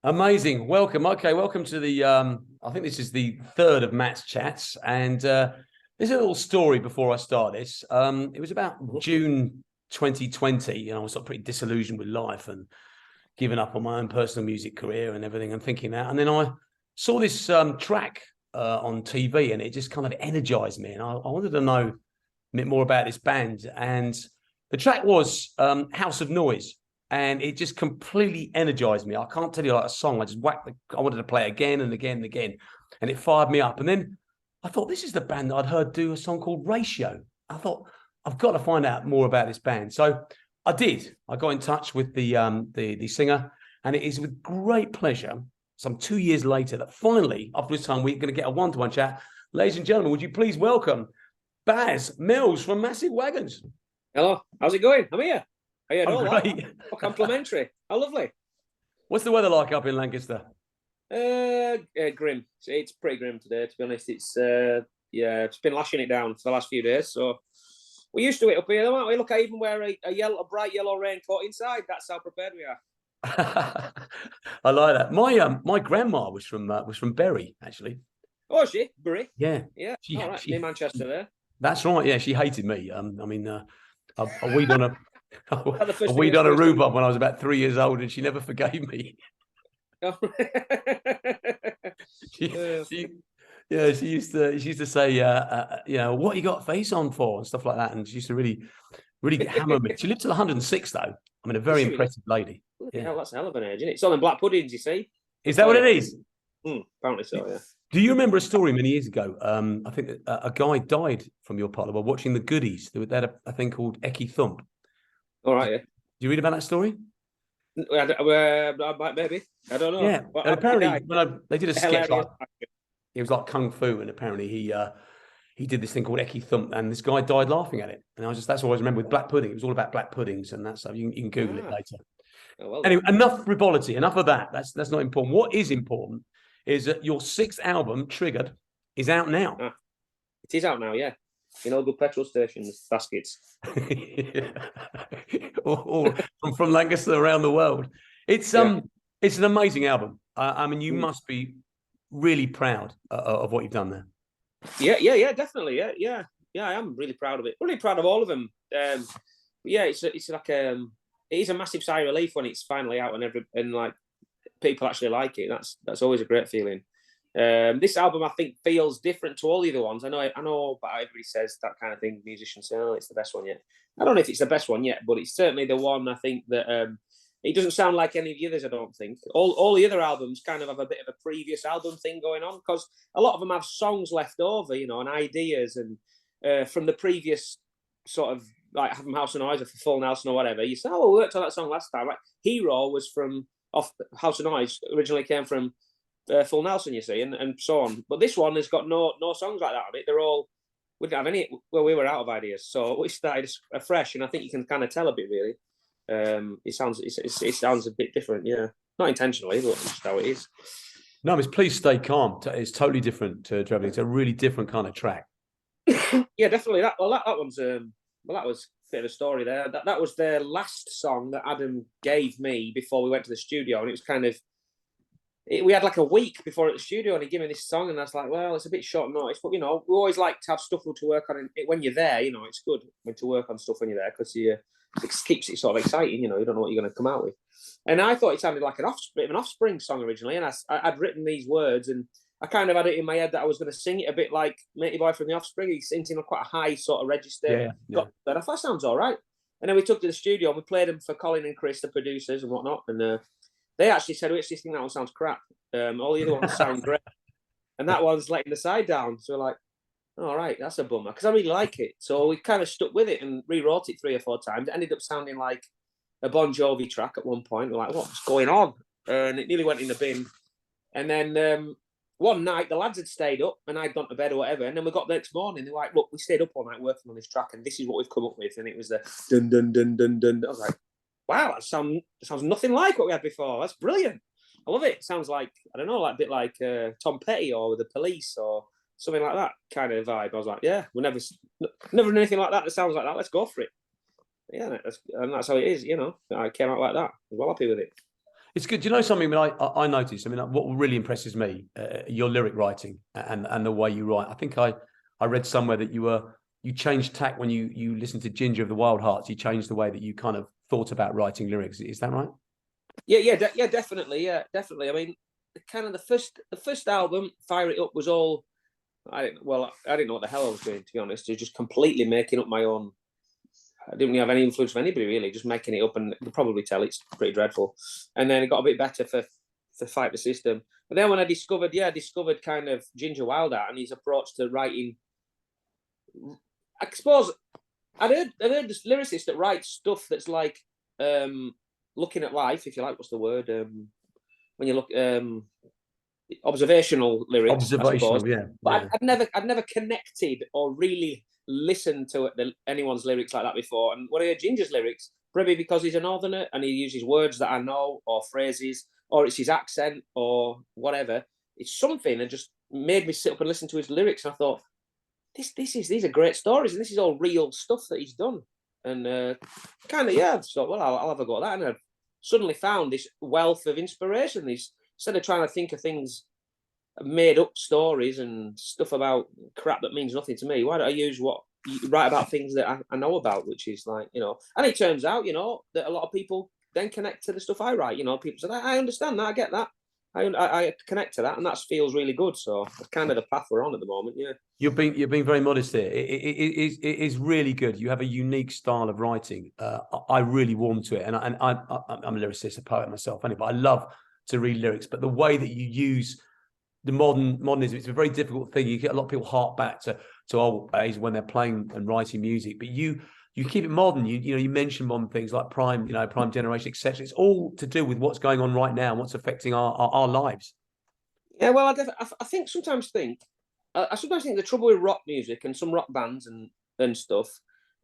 Amazing. Welcome. Okay, welcome to the I think this is the third of Matt's chats. And there's a little story before I start this. It was about June 2020, and I was sort of pretty disillusioned with life and giving up on my own personal music career and everything and thinking that. And then I saw this track on TV, and it just kind of energized me. And I wanted to know a bit more about this band. And the track was House of Noise. And it just completely energized me. I can't tell you like a song. I just I wanted to play it again and again and again. And it fired me up. And then I thought, this is the band that I'd heard do a song called Ratio. I thought, I've got to find out more about this band. So I did. I got in touch with the singer. And it is with great pleasure, some 2 years later, that finally, after this time, we're going to get a one-to-one chat. Ladies and gentlemen, would you please welcome Baz Mills from Massive Wagons? Hello. How's it going? I'm here. Great. Complimentary. How lovely. What's the weather like up in Lancaster? Grim. It's pretty grim today, to be honest. It's been lashing it down for the last few days. So we're used to it up here, aren't we? Look, I even wear a bright yellow raincoat inside. That's how prepared we are. I like that. My grandma was from Bury, actually. Oh, is she? Bury? Yeah. Yeah. All right. Near Manchester there. That's right. Yeah, she hated me. I weed on a rhubarb when I was about 3 years old, and she never forgave me. Oh. she used to say, what you got face on for and stuff like that, and she used to really hammer me. She lived till 106, though. I mean, a very impressive lady. Yeah, hell, that's a hell of an age, isn't it? It's all in black puddings, you see. Is that what it is? Apparently so, yeah. Do you remember a story many years ago? I think that a guy died from your part while watching the Goodies. They had a thing called Ecky Thump. All right, yeah. Did you read about that story? Maybe. I don't know. Yeah. Well, apparently, they did a sketch it was like Kung Fu, and apparently he did this thing called Ecky Thump, and this guy died laughing at it. And that's what I always remember with black pudding. It was all about black puddings and that stuff. You can Google it later. Oh, well, anyway, enough frivolity, enough of that. That's not important. What is important is that your sixth album, Triggered, is out now. It is out now, yeah. In all good petrol stations, baskets. all from Lancaster around the world. It's an amazing album. I mean, you must be really proud of what you've done there. Yeah, definitely. Yeah. I am really proud of it. Really proud of all of them. It's like it is a massive sigh of relief when it's finally out and like people actually like it. That's always a great feeling. This album, I think, feels different to all the other ones. I know, but everybody says that kind of thing. Musicians say, "Oh, it's the best one yet." I don't know if it's the best one yet, but it's certainly the one I think that it doesn't sound like any of the others. I don't think all the other albums kind of have a bit of a previous album thing going on, because a lot of them have songs left over, and ideas and from the previous sort of like Have 'em House of Noise or for Full Nelson or whatever. You say, "Oh, we worked on that song last time." Like Hero was from off House of Noise, originally came from Full Nelson, you see, and so on. But this one has got no songs like that on it. We didn't have any. Well, we were out of ideas, so we started afresh, and I think you can kind of tell a bit, really. It sounds a bit different, yeah. Not intentionally, but just how it is. No, it's Please Stay Calm. It's totally different to Traveling. It's a really different kind of track. Yeah, definitely. That one's that was a bit of a story there. That was the last song that Adam gave me before we went to the studio, and it was kind of. We had like a week before at the studio, and he gave me this song, and I was like, "Well, it's a bit short notice, but we always like to have stuff to work on. When you're there, it's good to work on stuff when you're there, because it keeps it sort of exciting. You don't know what you're going to come out with." And I thought it sounded like bit of an Offspring song originally, and I'd written these words, and I kind of had it in my head that I was going to sing it a bit like Matey Boy from the Offspring. He's singing quite a high sort of register. Yeah. But I thought that sounds all right. And then we took to the studio and we played them for Colin and Chris, the producers and whatnot, and. They actually said, "We actually think that one sounds crap. All the other ones sound great, and that one's letting the side down." So we're like, "All right, that's a bummer," because I really like it. So we kind of stuck with it and rewrote it 3 or 4 times. It ended up sounding like a Bon Jovi track at one point. We're like, "What's going on?" And it nearly went in the bin. And then one night the lads had stayed up, and I'd gone to bed or whatever. And then we got the next morning. They're like, "Look, we stayed up all night working on this track, and this is what we've come up with." And it was the dun dun dun dun dun. I was like, wow, that sounds nothing like what we had before. That's brilliant. I love it. It sounds like, I don't know, like a bit like Tom Petty or The Police or something like that kind of vibe. I was like, yeah, we'll never done anything like that sounds like that. Let's go for it. Yeah, that's how it is, I came out like that. I was well happy with it. It's good. Do you know something that I noticed? I mean, what really impresses me, your lyric writing and the way you write. I think I read somewhere that you changed tack when you listened to Ginger of the Wild Hearts. You changed the way that you kind of thought about writing lyrics. Is that right? Yeah, definitely. Yeah, definitely. I mean, kind of the first album, Fire It Up, was all. I didn't know what the hell I was doing, to be honest. Just completely making up my own. I didn't really have any influence from anybody, really, just making it up, and you can probably tell it's pretty dreadful. And then it got a bit better for Fight the System. But then when I discovered kind of Ginger Wilder and his approach to writing, I suppose I've heard this lyricist that writes stuff that's like looking at life, if you like, what's the word? When you look observational lyrics, I suppose. Observational, yeah. But Yeah. I'd never connected or really listened to anyone's lyrics like that before. And when I heard Ginger's lyrics, probably because he's a northerner and he uses words that I know or phrases, or it's his accent or whatever, it's something that just made me sit up and listen to his lyrics. And I thought, these are great stories, and this is all real stuff that he's done. And kind of, yeah, so well, I'll have a go at that. And I've suddenly found this wealth of inspiration. Instead of trying to think of things, made up stories and stuff about crap that means nothing to me, why don't I use what write about things that I know about, which is like, and it turns out, that a lot of people then connect to the stuff I write. People say, I understand that, I get that. I connect to that, and that feels really good. So that's kind of the path we're on at the moment. Yeah. You're being very modest here. It is really good. You have a unique style of writing. I really warm to it, and I'm a lyricist, a poet myself, anyway. But I love to read lyrics. But the way that you use the modernism, it's a very difficult thing. You get a lot of people hark back to old days when they're playing and writing music, but you keep it modern. You mention modern things like prime generation, etc. It's all to do with what's going on right now and what's affecting our lives. Yeah, well, I sometimes think the trouble with rock music and some rock bands and stuff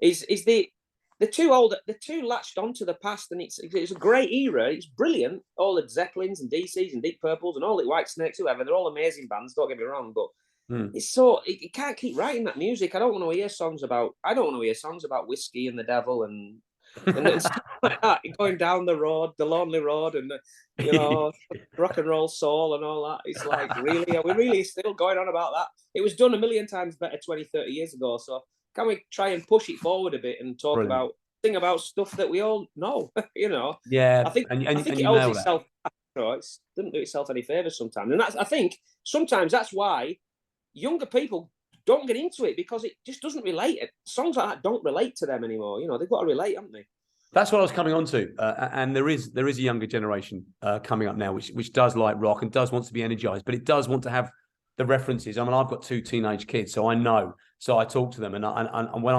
is they're too latched onto the past, and it's a great era. It's brilliant. All the Zeppelins and DCs and Deep Purples and all the White Snakes, whoever, they're all amazing bands. Don't get me wrong, but it's so it can't keep writing that music. I don't want to hear songs about whiskey and the devil and it's like that, going down the road, the lonely road, and rock and roll soul and all that. It's like, really, are we really still going on about that? It was done a million times better 20, 30 years ago. So can we try and push it forward a bit and sing about stuff that we all know? Yeah, I think it owes itself. It doesn't do itself any favors sometimes, and I think sometimes that's why younger people don't get into it, because it just doesn't relate. Songs like that don't relate to them anymore. They've got to relate, haven't they? That's what I was coming on to. And there is a younger generation coming up now, which does like rock and does want to be energized, but it does want to have the references. I mean, I've got 2 teenage kids, so I know. So I talk to them, and when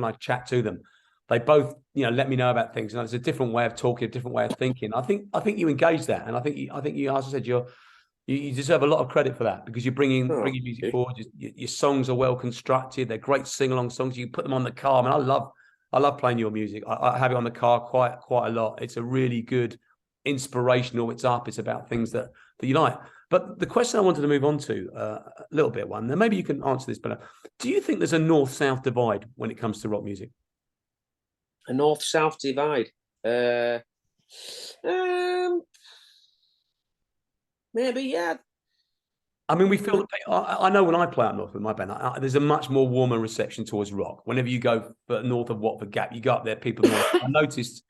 I chat to them, they both let me know about things. And there's a different way of talking, a different way of thinking. I think you engage that, and I think you, as I said, you deserve a lot of credit for that, because you're bringing music forward. Your songs are well constructed. They're great sing-along songs. You put them on the car. I mean, I love playing your music. I have it on the car quite a lot. It's a really good, inspirational. It's about things that you like. But the question I wanted to move on to a little bit, one. Now maybe you can answer this better. Do you think there's a north-south divide when it comes to rock music? A north-south divide? Maybe, yeah. I mean, we feel. I know when I play up north with my band, there's a much more warmer reception towards rock. Whenever you go north of Watford Gap, you go up there, people. I noticed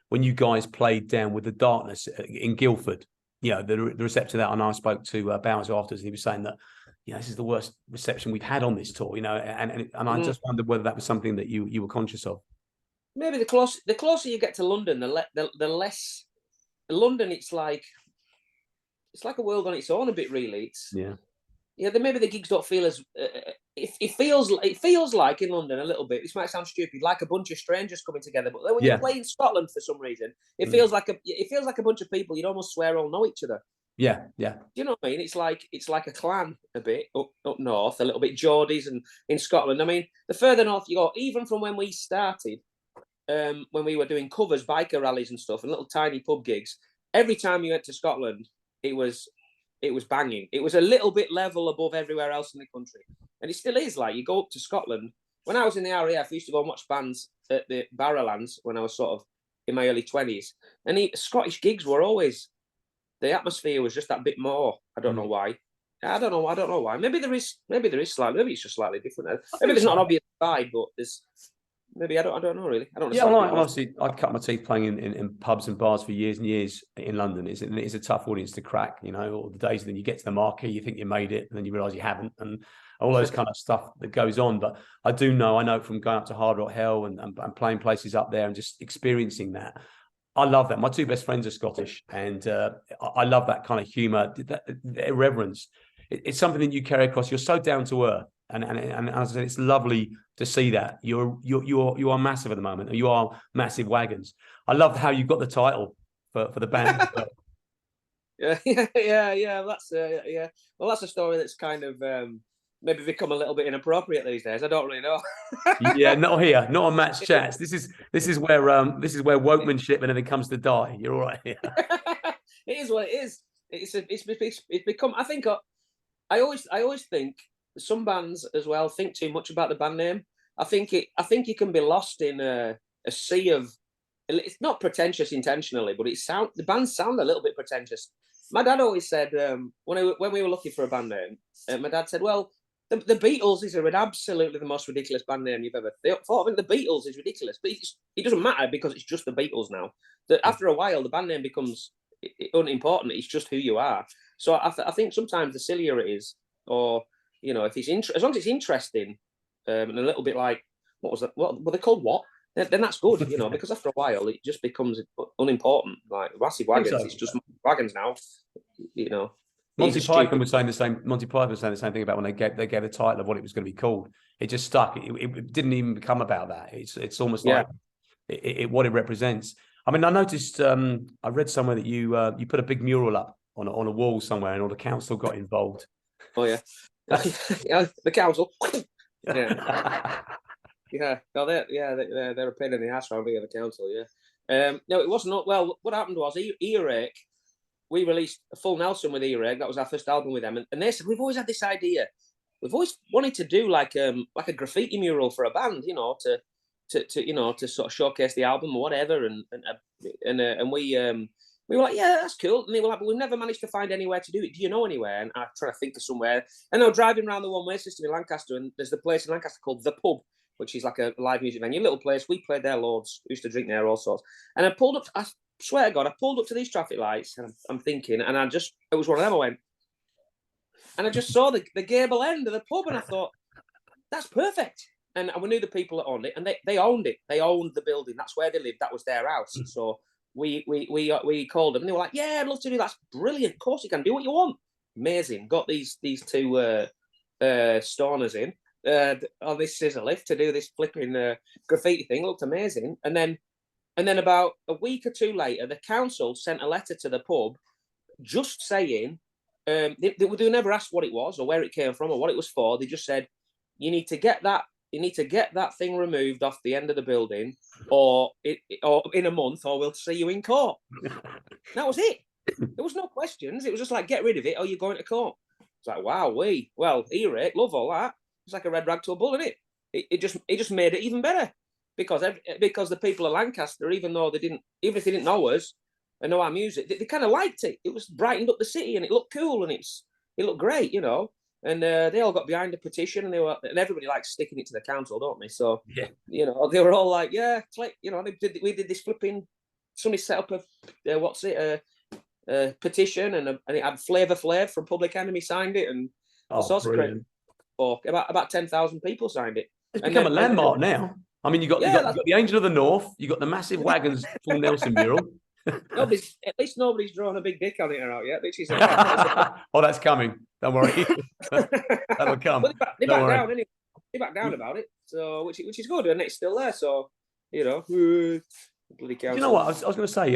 when you guys played down with the Darkness in Guildford, the reception to that. And I spoke to Baz afterwards, and he was saying that, this is the worst reception we've had on this tour. And I just wondered whether that was something that you were conscious of. Maybe the closer you get to London, the less London. It's like a world on its own a bit, really. Maybe the gigs don't feel as it feels like in London a little bit. This might sound stupid, like a bunch of strangers coming together. But when you play in Scotland, for some reason, it feels like a bunch of people you'd almost swear all know each other. Yeah. Do you know what I mean? It's like a clan a bit up north, a little bit Geordies, and in Scotland. I mean, the further north you go, even from when we started, when we were doing covers, biker rallies and stuff, and little tiny pub gigs, every time you went to Scotland, it was banging. It was a little bit level above everywhere else in the country, and it still is. Like, you go up to Scotland. When I was in the RAF, I used to go and watch bands at the Barrowlands when I was sort of in my early 20s, and Scottish gigs were always, the atmosphere was just that bit more. I don't know why. I don't know why. Maybe there is slightly. Maybe it's just slightly different. Maybe there's not an obvious side, but there's maybe I don't know really. I don't know. Yeah, well, obviously, I cut my teeth playing in pubs and bars for years and years in London. It's a tough audience to crack, you know. All the days, and then you get to the marquee, you think you made it, and then you realise you haven't, and all those kind of stuff that goes on. But I know it from going up to Hard Rock Hell and playing places up there and just experiencing that. I love that. My two best friends are Scottish, and I love that kind of humour, that irreverence. It's something that you carry across. You're so down to earth, and as I said, it's lovely to see that. You are massive at the moment. You are Massive Wagons. I love how you got the title for the band. yeah. That's Well, that's a story that's kind of maybe become a little bit inappropriate these days. I don't really know. Yeah, not here, not on Matt's chats. This is where wokemanship and everything comes to die. You're all right here. It is what it is. It's become. I think I always think some bands as well think too much about the band name. I think you can be lost in a sea of. It's not pretentious intentionally, but the bands sound a little bit pretentious. My dad always said when we were looking for a band name, my dad said, "Well, the Beatles is absolutely the most ridiculous band name you've ever thought of. The Beatles is ridiculous, but it doesn't matter because it's just the Beatles now. That after a while, the band name becomes unimportant. It's just who you are. So I think sometimes the sillier it is, or if it's as long as it's interesting, and a little bit like what was that? What were they called? What? Then that's good, because after a while it just becomes unimportant. Like Massive Wagons, it's just wagons now, Monty Python was saying the same. Monty Python was saying the same thing about when they gave the title of what it was going to be called. It just stuck. It didn't even become about that. It's almost like what it represents. I mean, I noticed. I read somewhere that you put a big mural up on a wall somewhere, and all the council got involved. Oh yeah, the council. Yeah. Yeah, no, they're a pain in the ass around here, the council. Yeah, no, it wasn't. Well, what happened was Earache. We released a full Nelson with Earache. That was our first album with them, and they said we've always had this idea. We've always wanted to do like a graffiti mural for a band, to sort of showcase the album or whatever, and we were like, yeah, that's cool. And they were like, but we've never managed to find anywhere to do it. Do you know anywhere? And I'm trying to think of somewhere. And I was driving around the one-way system in Lancaster, and there's the place in Lancaster called The Pub, which is like a live music venue, little place. We played there loads. We used to drink there, all sorts. And I pulled up, I swear to God, I pulled up to these traffic lights, and I'm thinking, and it was one of them, I went, and I just saw the gable end of the pub, and I thought, that's perfect. And we knew the people that owned it, and they owned it. They owned the building. That's where they lived. That was their house. So we called them, and they were like, yeah, I'd love to do that. That's brilliant. Of course you can. Do what you want. Amazing. Got these two stoners in on this scissor lift to do this flipping graffiti thing. Looked amazing. And then about a week or two later, the council sent a letter to the pub just saying, they never asked what it was or where it came from or what it was for. They just said, you need to get that thing removed off the end of the building or in a month, or we'll see you in court. That was it. There was no questions. It was just like, get rid of it or you're going to court. It's like, wow, Earache, love all that. It's like a red rag to a bull, isn't it? It just made it even better because the people of Lancaster, even if they didn't know us and know our music, they kind of liked it. It was brightened up the city and it looked cool and it looked great, And they all got behind the petition, and everybody likes sticking it to the council, don't they? So yeah, they were all like, yeah, we did this flipping. Somebody set up a petition, and it had Flavor Flav from Public Enemy signed it, and all sorts of crazy. About 10,000 people signed it. It's become a landmark now. I mean, you got the Angel of the North, you got the Massive Wagons full Nelson mural. At least nobody's drawn a big dick on it out yet, which is oh, that's coming. Don't worry. That'll come. They back down anyway. They back down about it. So which is good, and it's still there. So bloody council. You know what? I was going to say,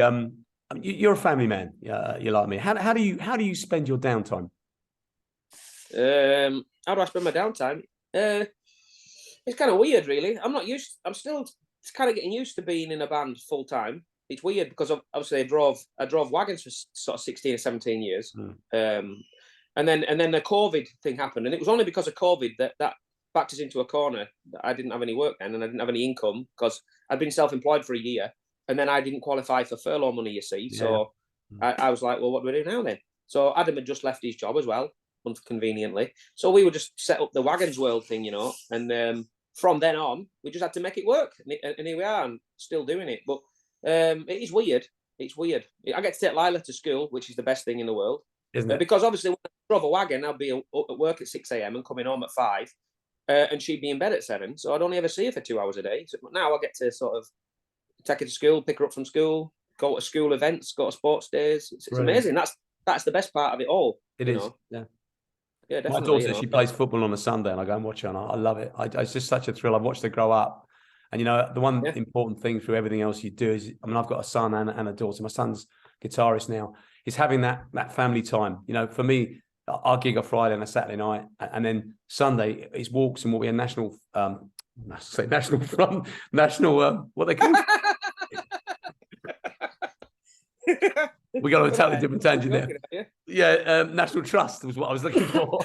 you're a family man. You're like me. How do you spend your downtime? How do I spend my downtime? It's kind of weird, really. I'm still kind of getting used to being in a band full time. It's weird because obviously I drove wagons for sort of 16 or 17 years. And then the COVID thing happened. And it was only because of COVID that backed us into a corner. That I didn't have any work then and I didn't have any income because I'd been self-employed for a year. and then I didn't qualify for furlough money, you see. So I was like, well, what do we do now then? So Adam had just left his job as well, conveniently. So we would just set up the Wagons World thing, and from then on, we just had to make it work. And here we are, and still doing it. But it is weird. It's weird. I get to take Lila to school, which is the best thing in the world. Isn't it? Because obviously, when I drove a wagon, I'd be at work at 6 a.m. and coming home at 5, and she'd be in bed at 7. So I'd only ever see her for 2 hours a day. So now I get to sort of take her to school, pick her up from school, go to school events, go to sports days. It's amazing. That's the best part of it all. It is. Yeah. Yeah, definitely. My daughter, she plays football on a Sunday, and I go and watch her, and I love it. It's just such a thrill. I've watched her grow up. And, the one important thing through everything else you do is, I've got a son and a daughter. My son's guitarist now. Is having that family time. For me, our gig on Friday and a Saturday night, and then Sunday is walks and what we have national front, what they call we got on a totally different tangent there. Yeah, National Trust was what I was looking for.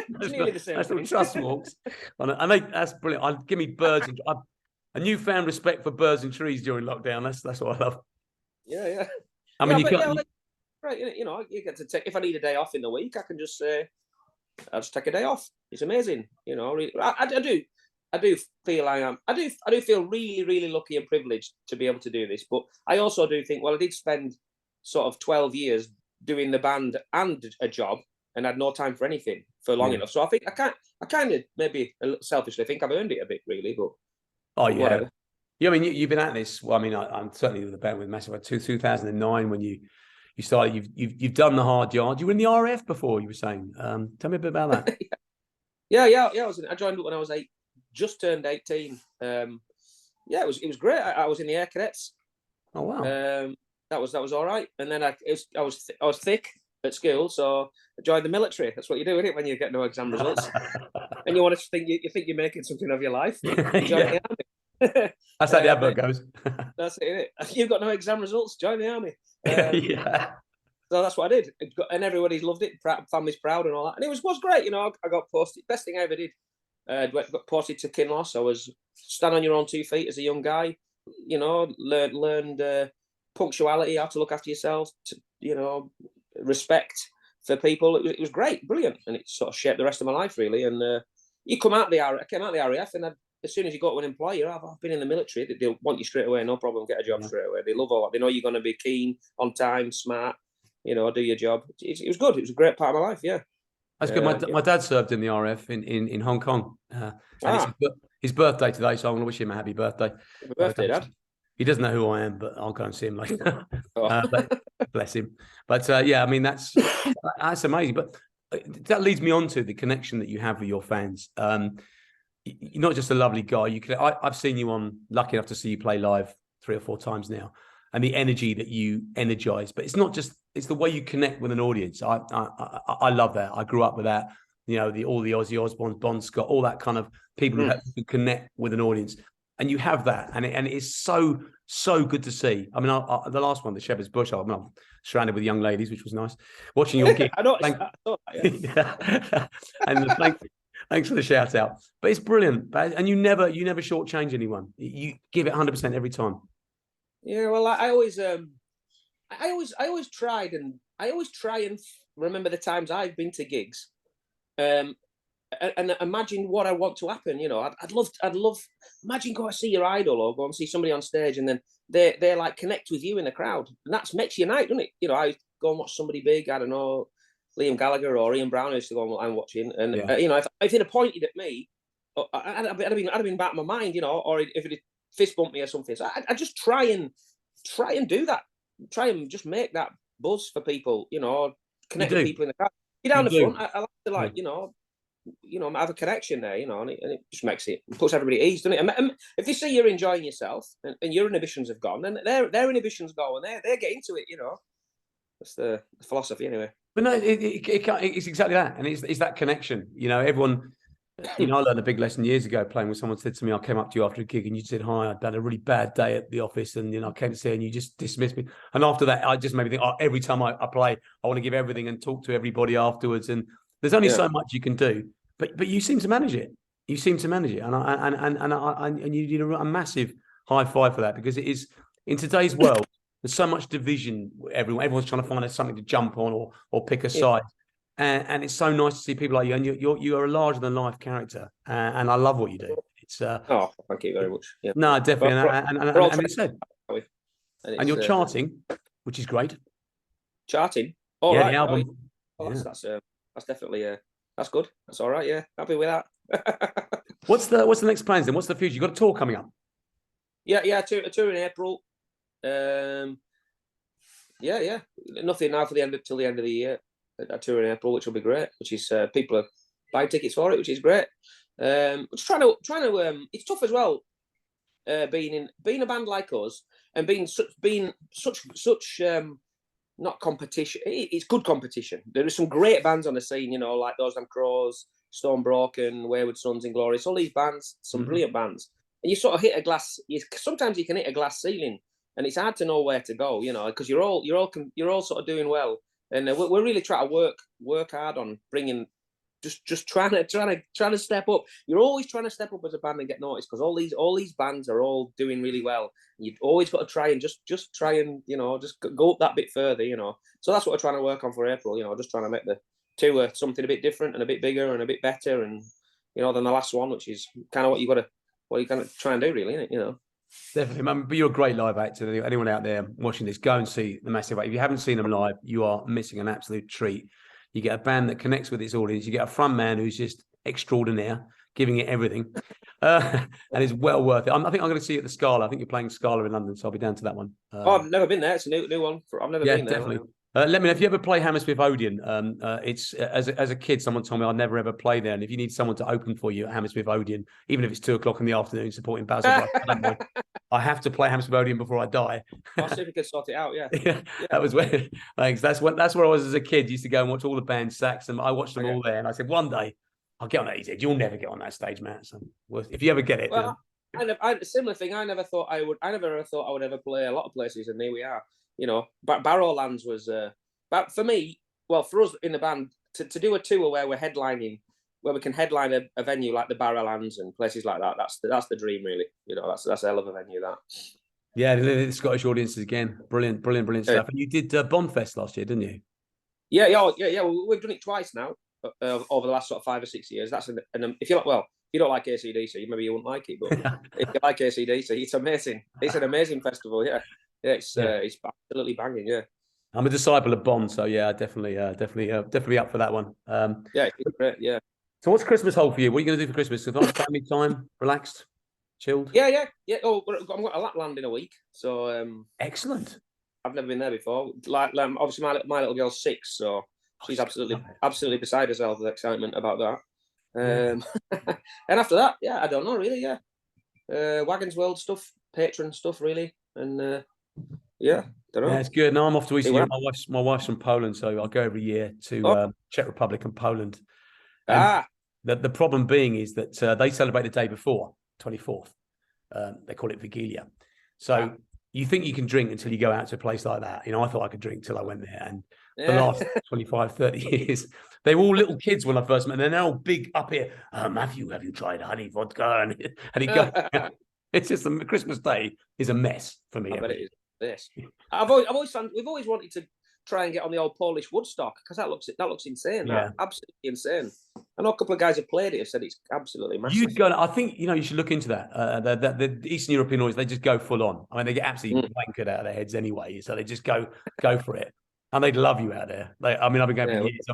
National Trust walks. That's brilliant. Give me birds and a newfound respect for birds and trees during lockdown. That's what I love. Yeah. I mean, right, you get to take. If I need a day off in the week, I can just say, I'll just take a day off. It's amazing. I do feel I do feel really, really lucky and privileged to be able to do this. But I also do think, well, I did spend sort of 12 years doing the band and a job, and had no time for anything for long enough. So I think I kind of maybe a little selfishly think I've earned it a bit, really. But whatever. Yeah, I mean, you've been at this. Well, I mean, I'm certainly with the band with Massive. 2009 when you started. You've done the hard yard. You were in the RF before. You were saying. Tell me a bit about that. Yeah. I joined up when I was 8, just turned 18. It was great. I was in the Air Cadets. Oh wow. That was all right. And then I was thick at school, so I joined the military. That's what you do, isn't it, when you get no exam results, and you want to think you're making something of your life. You join the army. That's how the advert goes. That's it. You've got no exam results. Join the army. So that's what I did, and everybody's loved it. Family's proud and all that, and it was great. I got posted. Best thing I ever did. Got posted to Kinloss. I was stand on your own 2 feet as a young guy. Learned punctuality, how to look after yourself. Respect for people. It was great, brilliant, and it sort of shaped the rest of my life really. And you come out the RAF. I came out the RAF, and as soon as you go to an employer, I've been in the military. They'll want you straight away, no problem. Get a job straight away. They love all that. They know you're going to be keen, on time, smart. Do your job. It was good. It was a great part of my life. Yeah, that's good. My dad served in the RF in Hong Kong. And it's his birthday today, so I'm going to wish him a happy birthday. Happy birthday, Dad. He doesn't know who I am, but I'll go and see him later. Bless him. But I mean, that's amazing. But that leads me on to the connection that you have with your fans. You're not just a lovely guy. I've seen you on, lucky enough to see you play live 3 or 4 times now, and the energy that you energize. But it's not just, it's the way you connect with an audience. I love that. I grew up with that. All the Ozzy Osbournes, Bon Scott, all that kind of people who connect with an audience. And you have that, and it is so good to see. I mean, the last one, the Shepherd's Bush, I'm surrounded with young ladies, which was nice. Watching your gig, I know. And thanks for the shout out. But it's brilliant, and you never shortchange anyone. You give it 100% every time. Yeah, well, I always try and remember the times I've been to gigs. And imagine what I want to happen. I'd love. Imagine go and see your idol or go and see somebody on stage, and then they like connect with you in the crowd, and that makes your night, doesn't it? I go and watch somebody big. I don't know, Liam Gallagher or Ian Brown. I used to go and watching, and if they'd have pointed at me, I'd have been back in my mind, or if it fist bumped me or something. So I just try and do that. Try and just make that buzz for people. Connect with people in the crowd. You're down the front. I like to have a connection there, and it just puts everybody at ease, doesn't it? And if they see you're enjoying yourself and your inhibitions have gone, then their inhibitions go and they get into it, That's the philosophy anyway. But no, it's exactly that, and it's that connection. Everyone. I learned a big lesson years ago playing with someone said to me, I came up to you after a gig and you said, hi, I'd had a really bad day at the office and, I came to see you and you just dismissed me. And after that, I just made me think, every time I play, I want to give everything and talk to everybody afterwards. And there's only so much you can do, but you seem to manage it. And you need a massive high five for that, because it's in today's world, there's so much division. Everyone's trying to find something to jump on or pick a side. And it's so nice to see people like you, and you're a larger than life character, and I love what you do. It's oh, thank you very much. Yeah. No, definitely, and it's said, and you're charting, which is great. Charting, yeah, right. the album. Oh, yeah. That's definitely that's good. That's all right. Yeah, happy with that. What's the next plans then? What's the future? You got a tour coming up? Yeah, a tour in April. Yeah. Nothing now for till the end of the year. A tour in April, which will be great. Which is people are buying tickets for it, which is great. Just trying to. It's tough as well. Being a band like us and being such not competition. It's good competition. There are some great bands on the scene, you know, like Those Damn Crows, Stone Broken, Wayward Sons, Inglorious. All these bands, some brilliant bands. And you sort of hit a glass. Sometimes you can hit a glass ceiling, and it's hard to know where to go, you know, because you're all sort of doing well, and we're really trying to work hard on bringing. Just trying to step up. You're always trying to step up as a band and get noticed because all these bands are all doing really well. You've always got to try and just try and, you know, just go up that bit further, you know. So that's what we're trying to work on for April, you know, just trying to make the tour something a bit different and a bit bigger and a bit better, and, you know, than the last one, which is kind of what you kind of try and do, really, isn't it? You know. Definitely, man. But you're a great live actor. Anyone out there watching this, go and see the Massive Wagons. If you haven't seen them live, you are missing an absolute treat. You get a band that connects with its audience. You get a front man who's just extraordinaire, giving it everything, and it's well worth it. I think I'm going to see you at the Scala. I think you're playing Scala in London, so I'll be down to that one. I've never been there. It's a new one. I've never been there. Definitely. Let me know if you ever play Hammersmith Odeon. It's as a kid, someone told me I'd never ever play there. And if you need someone to open for you at Hammersmith Odeon, even if it's 2:00 in the afternoon, supporting Baz, I have to play Hammersmith Odeon before I die. I'll see if we can sort it out. Yeah. That was where. Thanks. That's where I was as a kid. Used to go and watch all the bands, Sax, and I watched them all there. And I said, one day I'll get on that. He said, you'll never get on that stage, Matt. So if you ever get it. Well, I similar thing. I never thought I would ever play a lot of places, and here we are. You know, Barrowlands was. But for me, well, for us in the band, to do a tour where we're headlining, where we can headline a venue like the Barrowlands and places like that, that's the dream, really. You know, that's a hell of a venue, that. Yeah, the Scottish audiences again, brilliant stuff. And you did Bombfest last year, didn't you? Yeah. We've done it twice now over the last sort of 5 or 6 years. That's if you like, well, if you don't like AC/DC, maybe you won't like it, but if you like AC/DC, it's amazing. It's an amazing festival. Yeah, it's absolutely banging. Yeah. I'm a disciple of Bond, so yeah, definitely up for that one. Yeah, it's great. Yeah. So, what's Christmas hold for you? What are you going to do for Christmas? Family time, relaxed, chilled. Yeah. Oh, I'm going to Lapland in a week, so excellent. I've never been there before. Like, obviously, my little girl's 6, so she's absolutely beside herself with excitement about that. And after that, I don't know really. Yeah, Wagons World stuff, patron stuff, really, and don't know. Yeah, it's good. No, I'm off to Eastern Europe. My wife's from Poland, so I go every year to Czech Republic and Poland. And the problem being is that they celebrate the day before, 24th. They call it Vigilia. So you think you can drink until you go out to a place like that. You know, I thought I could drink till I went there. And the last 25, 30 years, they were all little kids when I first met them. And they're all big up here. Have you tried honey vodka? And he goes, it's just Christmas Day is a mess for me. I bet it is. This we've always wanted to try and get on the old Polish Woodstock because that looks insane. Yeah. Absolutely insane. I know a couple of guys have played it have said it's absolutely massive. I think you should look into that. The Eastern European audience, they just go full on. I mean, they get absolutely wankered out of their heads anyway, so they just go for it, and they'd love you out there. I've been going for years.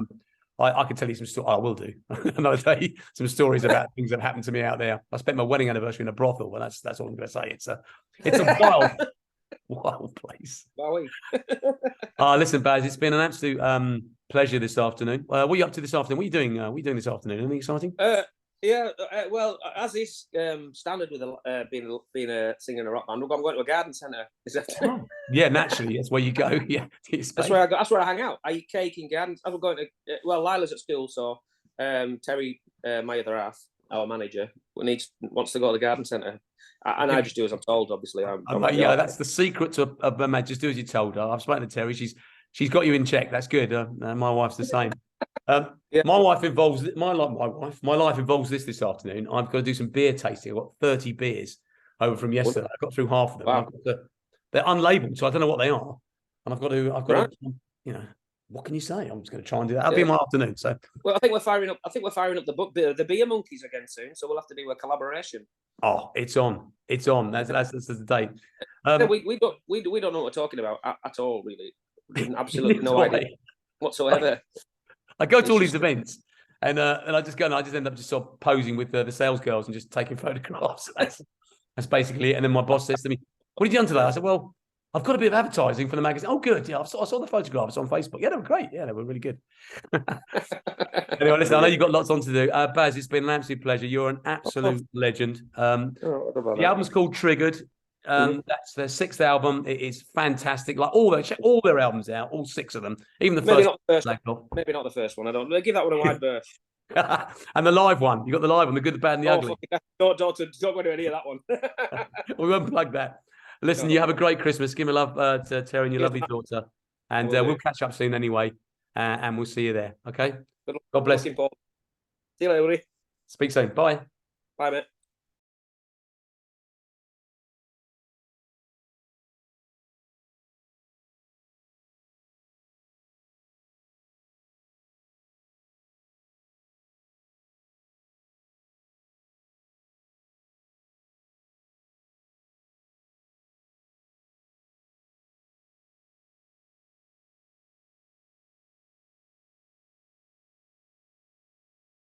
I can tell you some stories. I will do another day. Some stories about things that happened to me out there. I spent my wedding anniversary in a brothel. Well, that's all I'm going to say. It's a wild place. Listen, Baz, it's been an absolute pleasure this afternoon. What are you up to this afternoon? What are you doing this afternoon? Anything exciting? Well, as is standard with being a singer in a rock band, I'm going to a garden centre this afternoon. Yeah, naturally, that's where you go. Yeah, that's where I hang out. I eat cake in gardens. I'm going to. Lila's at school, so Terry, my other half, our manager, wants to go to the garden centre. And I just do as I'm told, obviously. That's the secret to a man. Just do as you're told. I've spoken to Terry. She's got you in check. That's good. My wife's the same. My life involves this afternoon. I've got to do some beer tasting. I've got 30 beers over from yesterday. I got through half of them. Wow. they're unlabeled, so I don't know what they are, and I've got Right. to, you know, what can you say? I'm just going to try and do that. That'll be my afternoon. So, well, I think we're firing up the beer monkeys again soon, so we'll have to do a collaboration. oh, it's on. That's the date. We don't know what we're talking about at all, really. Absolutely no why. idea whatsoever. I go to all these events, and I just go and I just end up just sort of posing with the sales girls and just taking photographs. That's basically it. And then my boss says to me, "What have you done today?" I said, "Well, I've got a bit of advertising for the magazine." "Oh, good. Yeah, I saw the photographs on Facebook. Yeah, they were great. Yeah, they were really good." Anyway, listen, I know you've got lots on to do. Baz, it's been an absolute pleasure. You're an absolute legend. The album's called Triggered. That's their 6th album. It is fantastic. Like check all their albums out, all 6 of them, even the maybe first. Maybe not the first one. I don't. Give that one a wide berth. And the live one, you got the live one, the good, the bad, and the ugly. Yeah. Don't go to any of that one. We won't plug that. Listen, you have a great Christmas. Give me love to Terry and your lovely daughter, and we'll catch up soon anyway, and we'll see you there. Okay. God bless. See you later, buddy. Speak soon. Bye. Bye, mate.